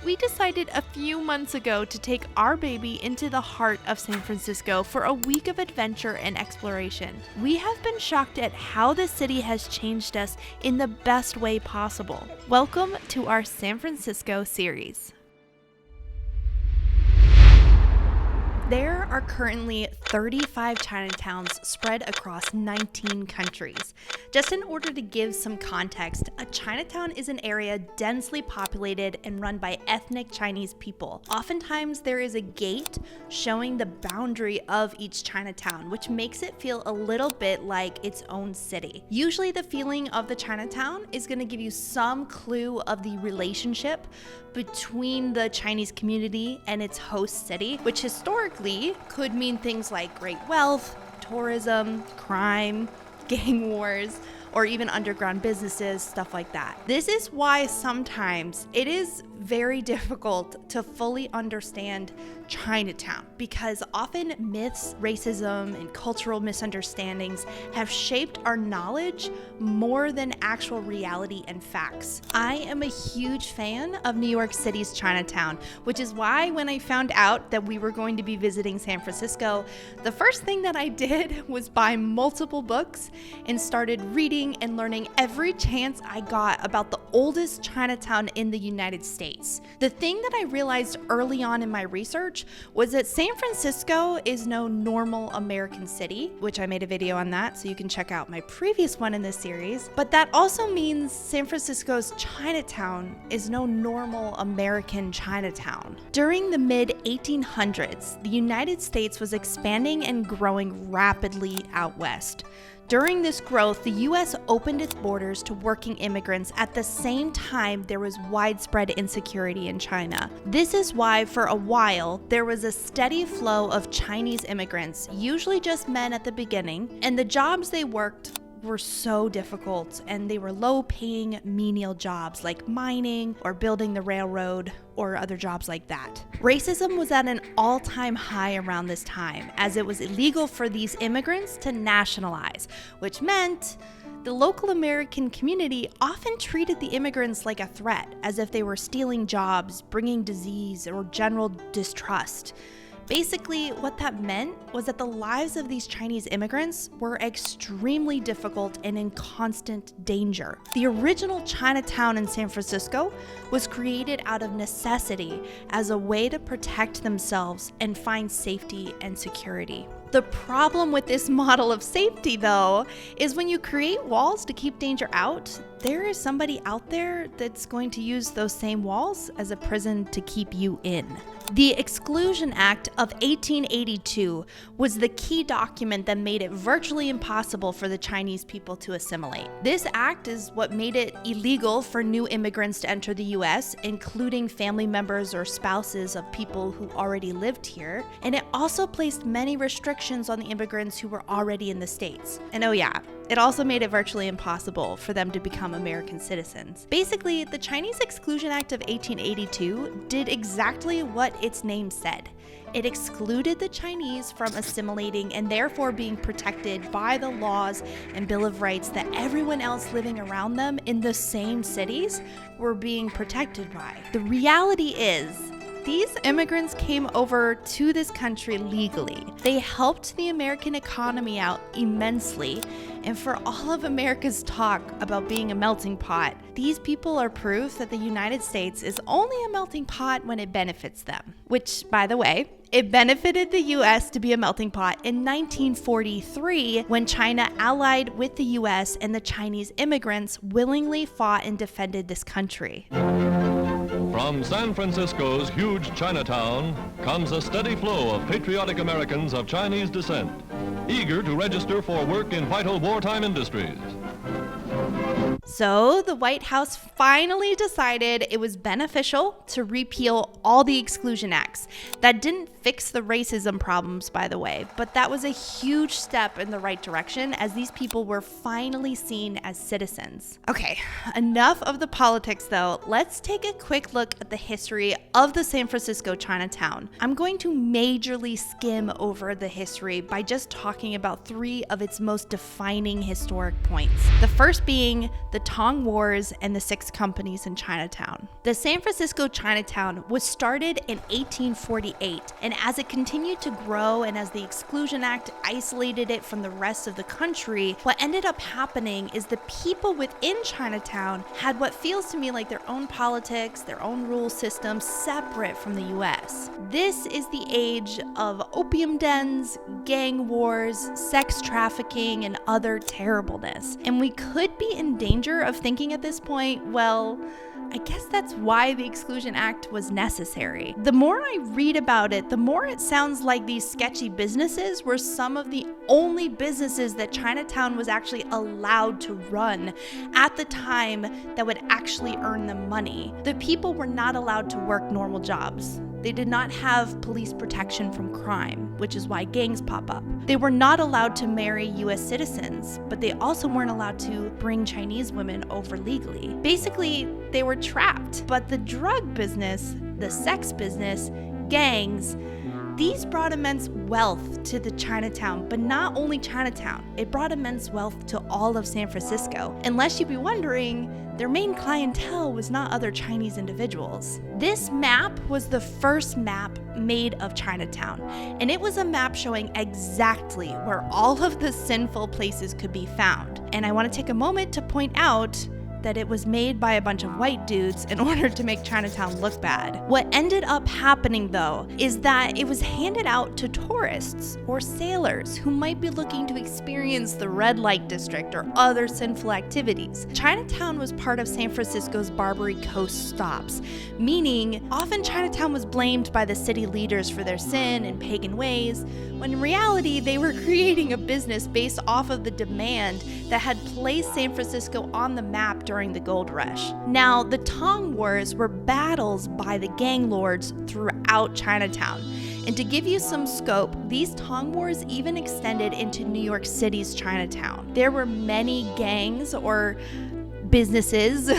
We decided a few months ago to take our baby into the heart of San Francisco for a week of adventure and exploration. We have been shocked at how the city has changed us in the best way possible. Welcome to our San Francisco series. There are currently 35 Chinatowns spread across 19 countries. Just in order to give some context, a Chinatown is an area densely populated and run by ethnic Chinese people. Oftentimes, there is a gate showing the boundary of each Chinatown, which makes it feel a little bit like its own city. Usually, the feeling of the Chinatown is going to give you some clue of the relationship between the Chinese community and its host city, which historically could mean things like great wealth, tourism, crime, gang wars, or even underground businesses, stuff like that. This is why sometimes it is very difficult to fully understand Chinatown, because often myths, racism, and cultural misunderstandings have shaped our knowledge more than actual reality and facts. I am a huge fan of New York City's Chinatown, which is why when I found out that we were going to be visiting San Francisco, the first thing that I did was buy multiple books and started reading and learning every chance I got about the oldest Chinatown in the United States. The thing that I realized early on in my research was that San Francisco is no normal American city, which I made a video on that, so you can check out my previous one in this series. But that also means San Francisco's Chinatown is no normal American Chinatown. During the mid-1800s, the United States was expanding and growing rapidly out west. During this growth, the U.S. opened its borders to working immigrants at the same time there was widespread insecurity in China. This is why, for a while, there was a steady flow of Chinese immigrants, usually just men at the beginning, and the jobs they worked were so difficult, and they were low-paying, menial jobs like mining or building the railroad or other jobs like that. Racism was at an all-time high around this time, as it was illegal for these immigrants to nationalize, which meant the local American community often treated the immigrants like a threat, as if they were stealing jobs, bringing disease, or general distrust. Basically, what that meant was that the lives of these Chinese immigrants were extremely difficult and in constant danger. The original Chinatown in San Francisco was created out of necessity as a way to protect themselves and find safety and security. The problem with this model of safety, though, is when you create walls to keep danger out, there is somebody out there that's going to use those same walls as a prison to keep you in. The Exclusion Act of 1882 was the key document that made it virtually impossible for the Chinese people to assimilate. This act is what made it illegal for new immigrants to enter the US, including family members or spouses of people who already lived here, and it also placed many restrictions on the immigrants who were already in the States. And oh yeah, it also made it virtually impossible for them to become American citizens. Basically, the Chinese Exclusion Act of 1882 did exactly what its name said. It excluded the Chinese from assimilating and therefore being protected by the laws and Bill of Rights that everyone else living around them in the same cities were being protected by. The reality is, these immigrants came over to this country legally. They helped the American economy out immensely, and for all of America's talk about being a melting pot, these people are proof that the United States is only a melting pot when it benefits them. Which, by the way, it benefited the US to be a melting pot in 1943 when China allied with the US and the Chinese immigrants willingly fought and defended this country. From San Francisco's huge Chinatown comes a steady flow of patriotic Americans of Chinese descent, eager to register for work in vital wartime industries. So the White House finally decided it was beneficial to repeal all the exclusion acts. That didn't fix the racism problems, by the way, but that was a huge step in the right direction as these people were finally seen as citizens. Okay, enough of the politics though. Let's take a quick look at the history of the San Francisco Chinatown. I'm going to majorly skim over the history by just talking about three of its most defining historic points. The first being the the Tong Wars and the 6 companies in Chinatown. The San Francisco Chinatown was started in 1848, and as it continued to grow and as the Exclusion Act isolated it from the rest of the country, what ended up happening is the people within Chinatown had what feels to me like their own politics, their own rule system, separate from the US. This is the age of opium dens, gang wars, sex trafficking, and other terribleness. And we could be in danger of thinking at this point, well, I guess that's why the Exclusion Act was necessary. The more I read about it, the more it sounds like these sketchy businesses were some of the only businesses that Chinatown was actually allowed to run at the time that would actually earn them money. The people were not allowed to work normal jobs. They did not have police protection from crime, which is why gangs pop up. They were not allowed to marry US citizens, but they also weren't allowed to bring Chinese women over legally. Basically, they were trapped. But the drug business, the sex business, gangs, these brought immense wealth to the Chinatown, but not only Chinatown. It brought immense wealth to all of San Francisco. Unless you'd be wondering, their main clientele was not other Chinese individuals. This map was the first map made of Chinatown, and it was a map showing exactly where all of the sinful places could be found. And I want to take a moment to point out that it was made by a bunch of white dudes in order to make Chinatown look bad. What ended up happening, though, is that it was handed out to tourists or sailors who might be looking to experience the red light district or other sinful activities. Chinatown was part of San Francisco's Barbary Coast stops, meaning often Chinatown was blamed by the city leaders for their sin and pagan ways, when in reality they were creating a business based off of the demand that had placed San Francisco on the map during the gold rush. Now, the Tong Wars were battles by the gang lords throughout Chinatown. And to give you some scope, these Tong Wars even extended into New York City's Chinatown. There were many gangs or businesses,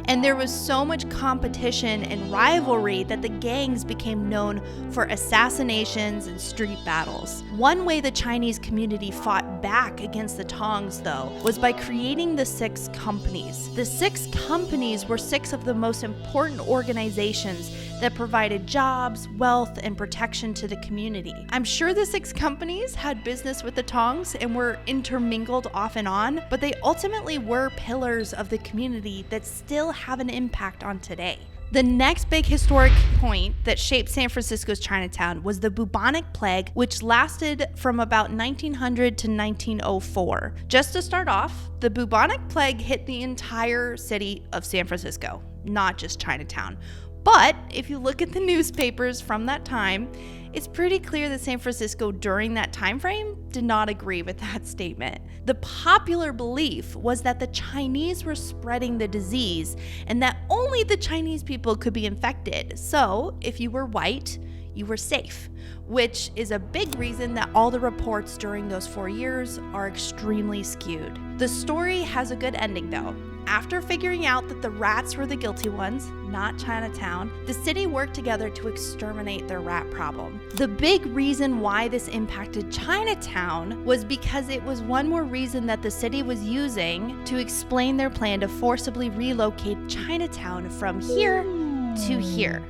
and there was so much competition and rivalry that the gangs became known for assassinations and street battles. One way the Chinese community fought back against the Tongs, though, was by creating the 6 companies. The 6 companies were 6 of the most important organizations that provided jobs, wealth, and protection to the community. I'm sure the 6 companies had business with the Tongs and were intermingled off and on, but they ultimately were pillars of the community that still have an impact on today. The next big historic point that shaped San Francisco's Chinatown was the Bubonic Plague, which lasted from about 1900 to 1904. Just to start off, the Bubonic Plague hit the entire city of San Francisco, not just Chinatown. But if you look at the newspapers from that time, it's pretty clear that San Francisco during that time frame did not agree with that statement. The popular belief was that the Chinese were spreading the disease and that only the Chinese people could be infected. So if you were white, you were safe, which is a big reason that all the reports during those 4 years are extremely skewed. The story has a good ending, though. After figuring out that the rats were the guilty ones, not Chinatown, the city worked together to exterminate their rat problem. The big reason why this impacted Chinatown was because it was one more reason that the city was using to explain their plan to forcibly relocate Chinatown from here to here.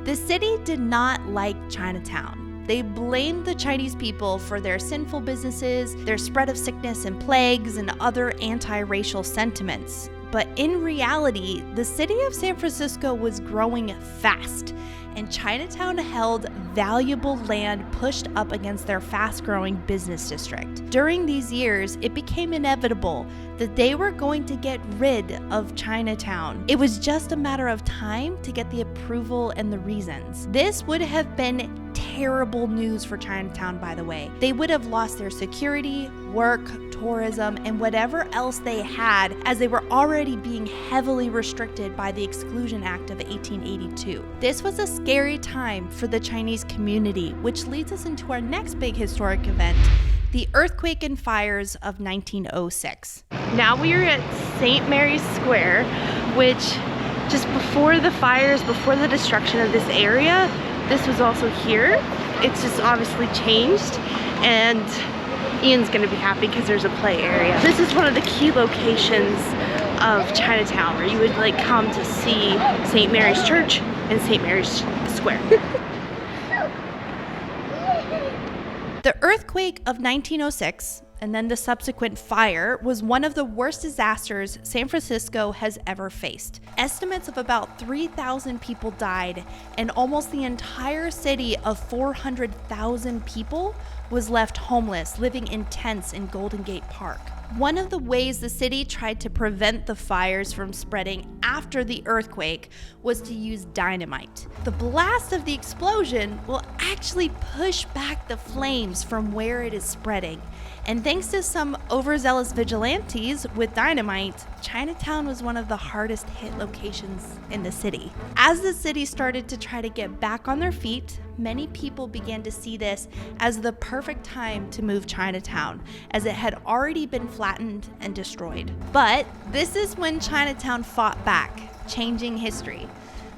The city did not like Chinatown. They blamed the Chinese people for their sinful businesses, their spread of sickness and plagues, and other anti-racial sentiments. But in reality, the city of San Francisco was growing fast, and Chinatown held valuable land pushed up against their fast-growing business district. During these years, it became inevitable that they were going to get rid of Chinatown. It was just a matter of time to get the approval and the reasons. This would have been terrible news for Chinatown, by the way. They would have lost their security, work, tourism, and whatever else they had, as they were already being heavily restricted by the Exclusion Act of 1882. This was a scary time for the Chinese community, which leads us into our next big historic event, the earthquake and fires of 1906. Now we are at St. Mary's Square, which just before the fires, before the destruction of this area, this was also here. It's just obviously changed, and Ian's gonna be happy because there's a play area. This is one of the key locations of Chinatown, where you would like come to see St. Mary's Church and St. Mary's Square. The earthquake of 1906 and then the subsequent fire was one of the worst disasters San Francisco has ever faced. Estimates of about 3,000 people died, and almost the entire city of 400,000 people was left homeless, living in tents in Golden Gate Park. One of the ways the city tried to prevent the fires from spreading after the earthquake was to use dynamite. The blast of the explosion will actually push back the flames from where it is spreading. And thanks to some overzealous vigilantes with dynamite, Chinatown was one of the hardest hit locations in the city. As the city started to try to get back on their feet, many people began to see this as the perfect time to move Chinatown, as it had already been flattened and destroyed. But this is when Chinatown fought back, changing history.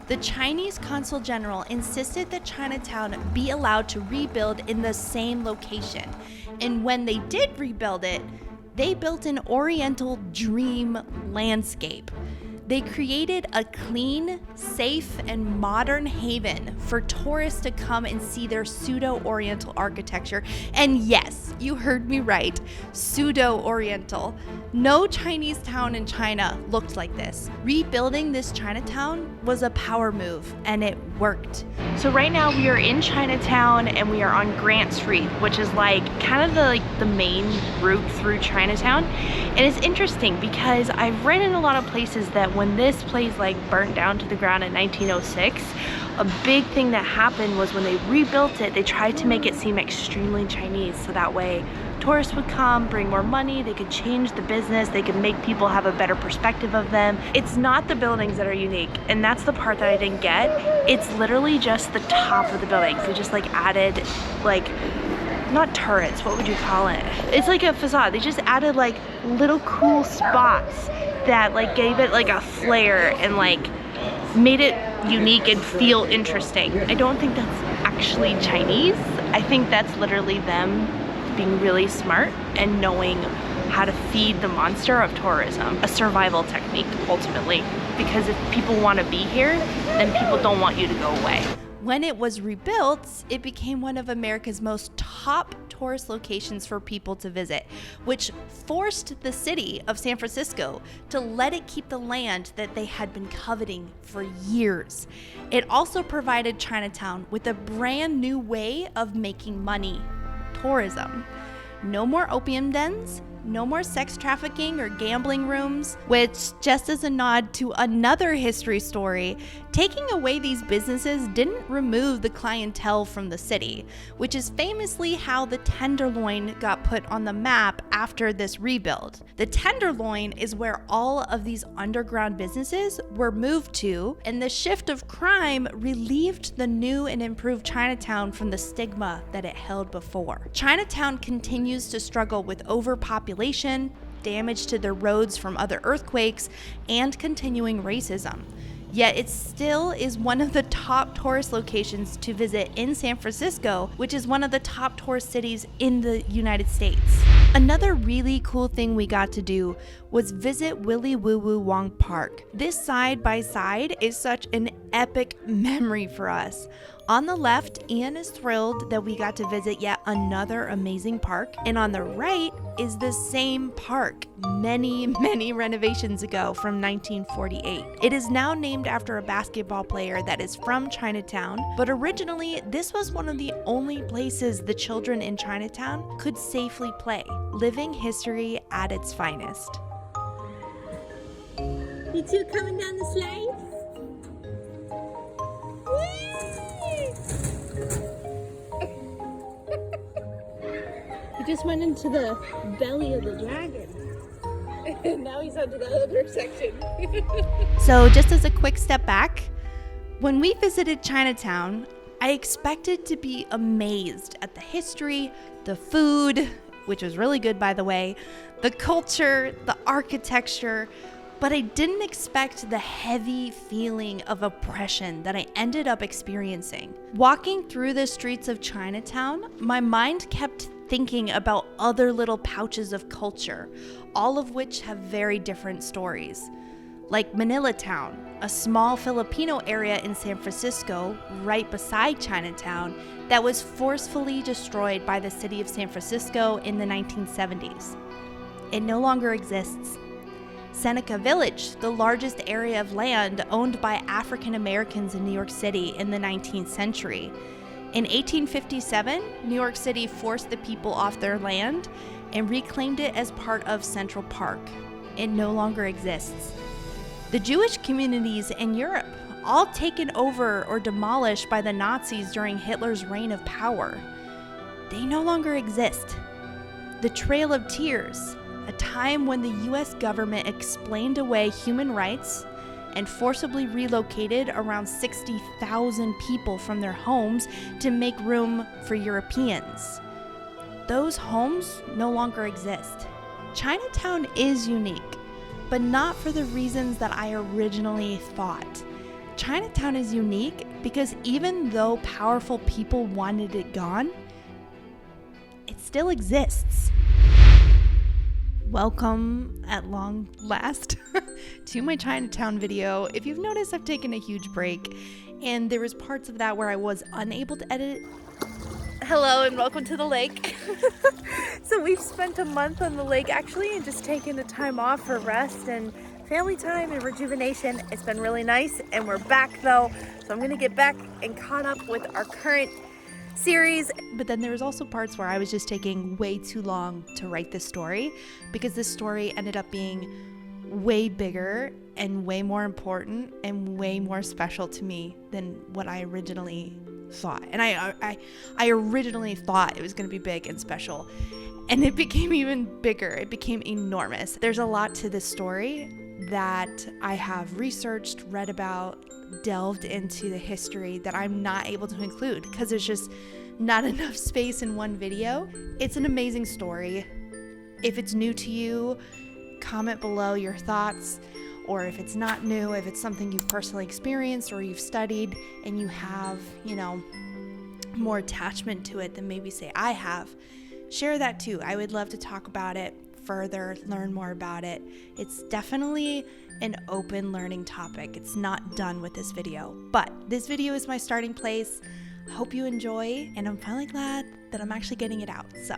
The Chinese consul general insisted that Chinatown be allowed to rebuild in the same location. And when they did rebuild it, they built an Oriental dream landscape. They created a clean, safe, and modern haven for tourists to come and see their pseudo-Oriental architecture. And yes, you heard me right, pseudo-Oriental. No Chinese town in China looked like this. Rebuilding this Chinatown was a power move, and it worked. So right now we are in Chinatown and we are on Grant Street, which is like kind of the main route through Chinatown. And it's interesting because I've read in a lot of places that when this place like burnt down to the ground in 1906, a big thing that happened was when they rebuilt it, they tried to make it seem extremely Chinese, so that way tourists would come, bring more money, they could change the business, they could make people have a better perspective of them. It's not the buildings that are unique, and that's the part that I didn't get. It's literally just the top of the buildings. They just like added like, not turrets, what would you call it? It's like a facade. They just added like little cool spots that like gave it like a flair and like made it unique and feel interesting. I don't think that's actually Chinese. I think that's literally them being really smart and knowing how to feed the monster of tourism. A survival technique, ultimately. Because if people want to be here, then people don't want you to go away. When it was rebuilt, it became one of America's most top tourist locations for people to visit, which forced the city of San Francisco to let it keep the land that they had been coveting for years. It also provided Chinatown with a brand new way of making money: tourism. No more opium dens, no more sex trafficking or gambling rooms, which, just as a nod to another history story, taking away these businesses didn't remove the clientele from the city, which is famously how the Tenderloin got put on the map after this rebuild. The Tenderloin is where all of these underground businesses were moved to, and the shift of crime relieved the new and improved Chinatown from the stigma that it held before. Chinatown continues to struggle with overpopulation, damage to their roads from other earthquakes, and continuing racism. Yet it still is one of the top tourist locations to visit in San Francisco, which is one of the top tourist cities in the United States. Another really cool thing we got to do was visit Willie Woo Woo Wong Park. This side by side is such an epic memory for us. On the left, Ian is thrilled that we got to visit yet another amazing park, and on the right is the same park many renovations ago from 1948. It is now named after a basketball player that is from Chinatown, but originally this was one of the only places the children in Chinatown could safely play, living history at its finest. You two coming down the slide? He just went into the belly of the dragon. And now he's under the other section. So just as a quick step back, when we visited Chinatown, I expected to be amazed at the history, the food, which was really good by the way, the culture, the architecture, But I didn't expect the heavy feeling of oppression that I ended up experiencing. Walking through the streets of Chinatown, my mind kept thinking about other little pouches of culture, all of which have very different stories. Like Manila Town, a small Filipino area in San Francisco, right beside Chinatown, that was forcefully destroyed by the city of San Francisco in the 1970s. It no longer exists. Seneca Village, the largest area of land owned by African Americans in New York City in the 19th century. In 1857, New York City forced the people off their land and reclaimed it as part of Central Park. It no longer exists. The Jewish communities in Europe, all taken over or demolished by the Nazis during Hitler's reign of power, they no longer exist. The Trail of Tears, a time when the US government explained away human rights and forcibly relocated around 60,000 people from their homes to make room for Europeans. Those homes no longer exist. Chinatown is unique, but not for the reasons that I originally thought. Chinatown is unique because even though powerful people wanted it gone, it still exists. Welcome, at long last, to my Chinatown video. If you've noticed, I've taken a huge break, and there was parts of that where I was unable to edit. Hello, and welcome to the lake. So we've spent a month on the lake, actually, and just taken the time off for rest and family time and rejuvenation. It's been really nice, and we're back, though, so I'm going to get back and caught up with our current series. But then there was also parts where I was just taking way too long to write this story because this story ended up being way bigger and way more important and way more special to me than what I originally thought. And I originally thought it was going to be big and special, and it became even bigger. It became enormous. There's a lot to this story that I have researched, read about, delved into the history that I'm not able to include because there's just not enough space in one video. It's an amazing story. If it's new to you, comment below your thoughts, or if it's not new, if it's something you've personally experienced or you've studied and you have, more attachment to it than maybe say I have, share that too. I would love to talk about it further, learn more about it. It's definitely an open learning topic. It's not done with this video, but this video is my starting place. Hope you enjoy, and I'm finally glad that I'm actually getting it out. So